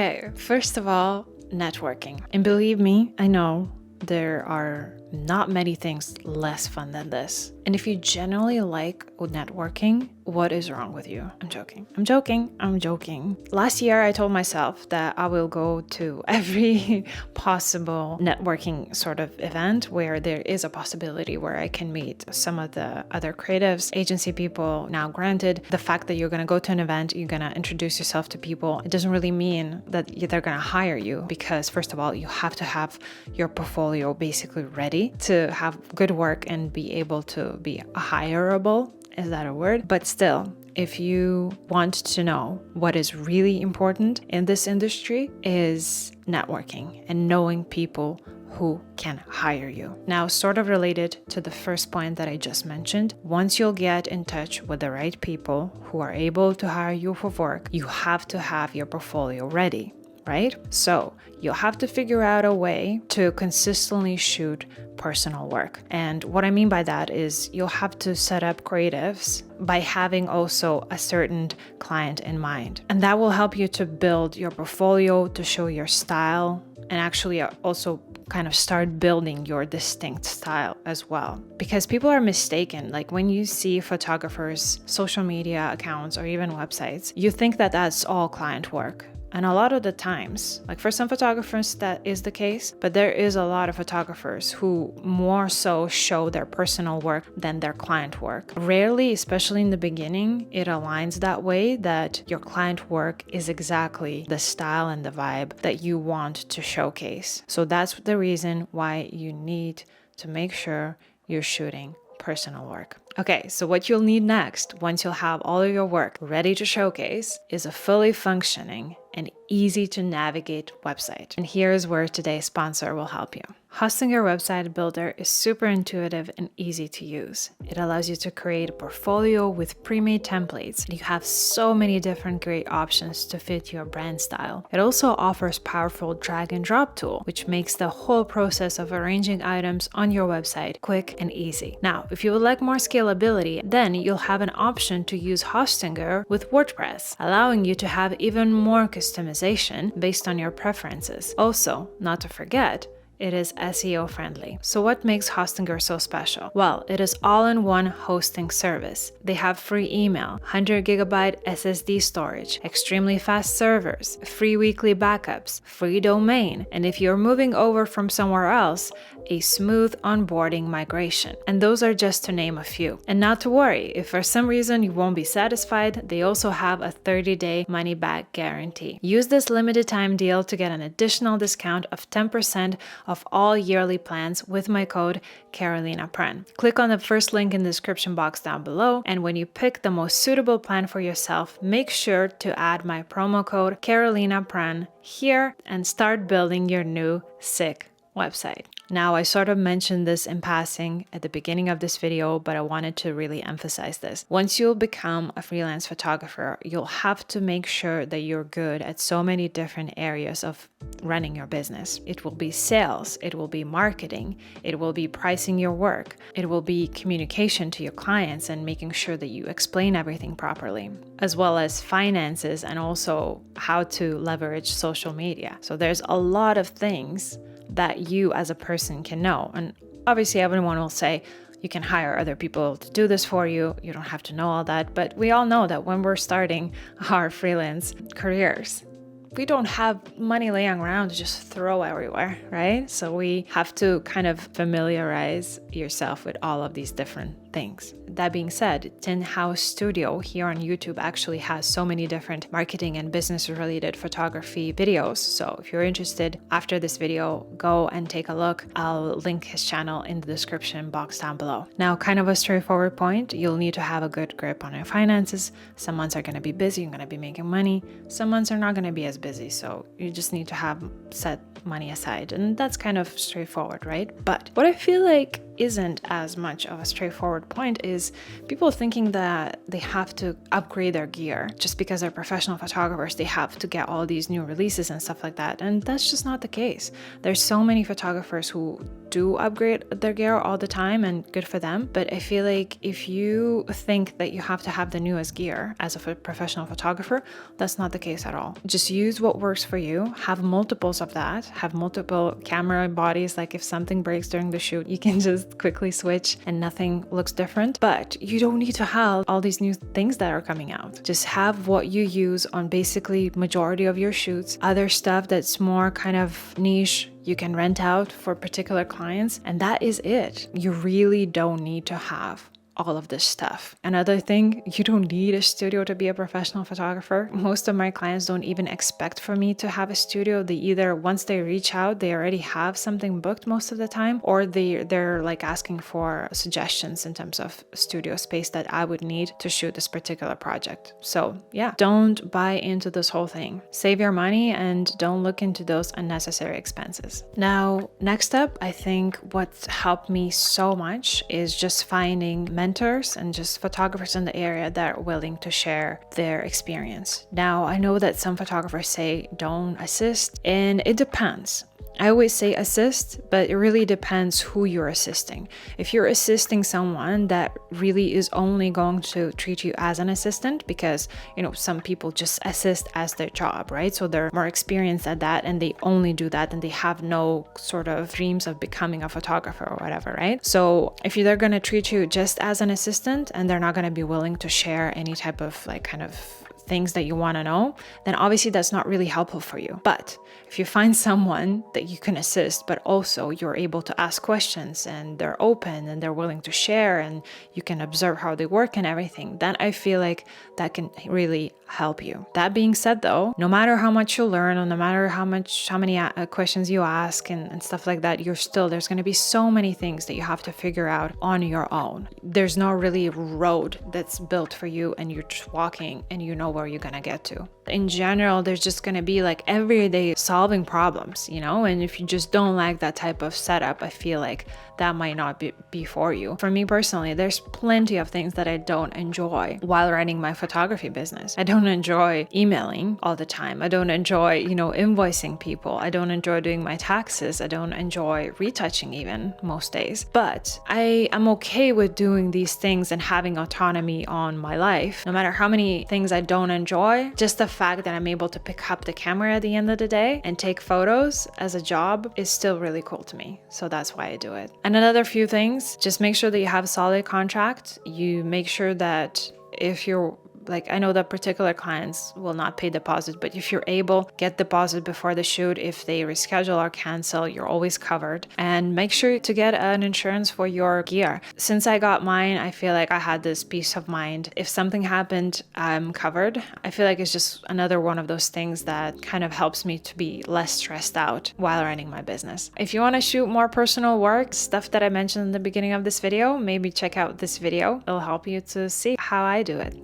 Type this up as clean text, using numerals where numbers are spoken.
Okay, first of all, networking. And believe me, I know there are not many things less fun than this. And if you generally like networking, what is wrong with you? I'm joking. Last year, I told myself that I will go to every possible networking sort of event where there is a possibility where I can meet some of the other creatives, agency people. Now, granted, the fact that you're going to go to an event, you're going to introduce yourself to people, it doesn't really mean that they're going to hire you because, first of all, you have to have your portfolio basically ready to have good work and be able to be hireable. Is that a word? But still, if you want to know what is really important in this industry is networking and knowing people who can hire you. Now, sort of related to the first point that I just mentioned, once you'll get in touch with the right people who are able to hire you for work, you have to have your portfolio ready, right? So you'll have to figure out a way to consistently shoot personal work. And what I mean by that is you'll have to set up creatives by having also a certain client in mind. And that will help you to build your portfolio, to show your style, and actually also kind of start building your distinct style as well. Because people are mistaken. Like when you see photographers' social media accounts or even websites, you think that that's all client work. And a lot of the times, like for some photographers that is the case, but there is a lot of photographers who more so show their personal work than their client work. Rarely, especially in the beginning, it aligns that way that your client work is exactly the style and the vibe that you want to showcase. So that's the reason why you need to make sure you're shooting personal work. Okay, so what you'll need next, once you'll have all of your work ready to showcase, is a fully functioning and easy to navigate website. And here's where today's sponsor will help you. Hostinger Website Builder is super intuitive and easy to use. It allows you to create a portfolio with pre-made templates. You have so many different great options to fit your brand style. It also offers powerful drag and drop tool, which makes the whole process of arranging items on your website quick and easy. Now, if you would like more scalability, then you'll have an option to use Hostinger with WordPress, allowing you to have even more customization based on your preferences. Also, not to forget, it is SEO friendly. So what makes Hostinger so special? Well, it is all-in-one hosting service. They have free email, 100 gigabyte SSD storage, extremely fast servers, free weekly backups, free domain, and if you're moving over from somewhere else, a smooth onboarding migration. And those are just to name a few. And not to worry, if for some reason you won't be satisfied, they also have a 30-day money-back guarantee. Use this limited time deal to get an additional discount of 10% of all yearly plans with my code CarolinaPren. Click on the first link in the description box down below, and when you pick the most suitable plan for yourself, make sure to add my promo code CarolinaPren here and start building your new sick website. Now, I sort of mentioned this in passing at the beginning of this video, but I wanted to really emphasize this. Once you'll become a freelance photographer, you'll have to make sure that you're good at so many different areas of running your business. It will be sales, it will be marketing, it will be pricing your work, it will be communication to your clients and making sure that you explain everything properly, as well as finances and also how to leverage social media. So there's a lot of things that you as a person can know. And obviously everyone will say, you can hire other people to do this for you. You don't have to know all that. But we all know that when we're starting our freelance careers, we don't have money laying around to just throw everywhere, right? So we have to kind of familiarize yourself with all of these different things. That being said, Tin House Studio here on YouTube actually has so many different marketing and business related photography videos. So if you're interested, after this video, go and take a look. I'll link his channel in the description box down below. Now, kind of a straightforward point, you'll need to have a good grip on your finances. Some months are going to be busy, you're going to be making money. Some months are not going to be as busy. So you just need to have set money aside. And that's kind of straightforward, right? But what I feel like isn't as much of a straightforward point is people thinking that they have to upgrade their gear just because they're professional photographers. They have to get all these new releases and stuff like that. And that's just not the case. There's so many photographers who do upgrade their gear all the time, and good for them. But I feel like if you think that you have to have the newest gear as a professional photographer, that's not the case at all. Just use what works for you. Have multiples of that. Have multiple camera bodies. Like if something breaks during the shoot, you can just quickly switch and nothing looks different. But you don't need to have all these new things that are coming out. Just have what you use on basically majority of your shoots. Other stuff that's more kind of niche, you can rent out for particular clients, and that is it. You really don't need to have all of this stuff. Another thing, you don't need a studio to be a professional photographer. Most of my clients don't even expect for me to have a studio. They either, once they reach out, they already have something booked most of the time, or they're like asking for suggestions in terms of studio space that I would need to shoot this particular project. So yeah, don't buy into this whole thing. Save your money and don't look into those unnecessary expenses. Now, next up, I think what's helped me so much is just finding mentors and just photographers in the area that are willing to share their experience. Now, I know that some photographers say don't assist, and it depends. I always say assist, but it really depends who you're assisting. If you're assisting someone that really is only going to treat you as an assistant, because, you know, some people just assist as their job, right? So they're more experienced at that and they only do that and they have no sort of dreams of becoming a photographer or whatever, right? So if they're going to treat you just as an assistant and they're not going to be willing to share any type of like kind of things that you want to know, then obviously that's not really helpful for you. But if you find someone that you can assist, but also you're able to ask questions and they're open and they're willing to share and you can observe how they work and everything, then I feel like that can really help you. That being said though, no matter how much you learn or no matter how many questions you ask and stuff like that, there's going to be so many things that you have to figure out on your own. There's no really road that's built for you and you're just walking and you know where you're going to get to. In general, there's just going to be like everyday solving problems, you know, and if you just don't like that type of setup, I feel like that might not be for you. For me personally, there's plenty of things that I don't enjoy while running my photography business. I don't enjoy emailing all the time. I don't enjoy, invoicing people. I don't enjoy doing my taxes. I don't enjoy retouching even most days. But I am okay with doing these things and having autonomy on my life. No matter how many things I don't enjoy, just the fact that I'm able to pick up the camera at the end of the day and take photos as a job is still really cool to me. So that's why I do it. And another few things, just make sure that you have a solid contract. You make sure that if you're I know that particular clients will not pay deposit, but if you're able, get deposit before the shoot. If they reschedule or cancel, you're always covered. And make sure to get an insurance for your gear. Since I got mine, I feel like I had this peace of mind. If something happened, I'm covered. I feel like it's just another one of those things that kind of helps me to be less stressed out while running my business. If you want to shoot more personal work, stuff that I mentioned in the beginning of this video, maybe check out this video. It'll help you to see how I do it.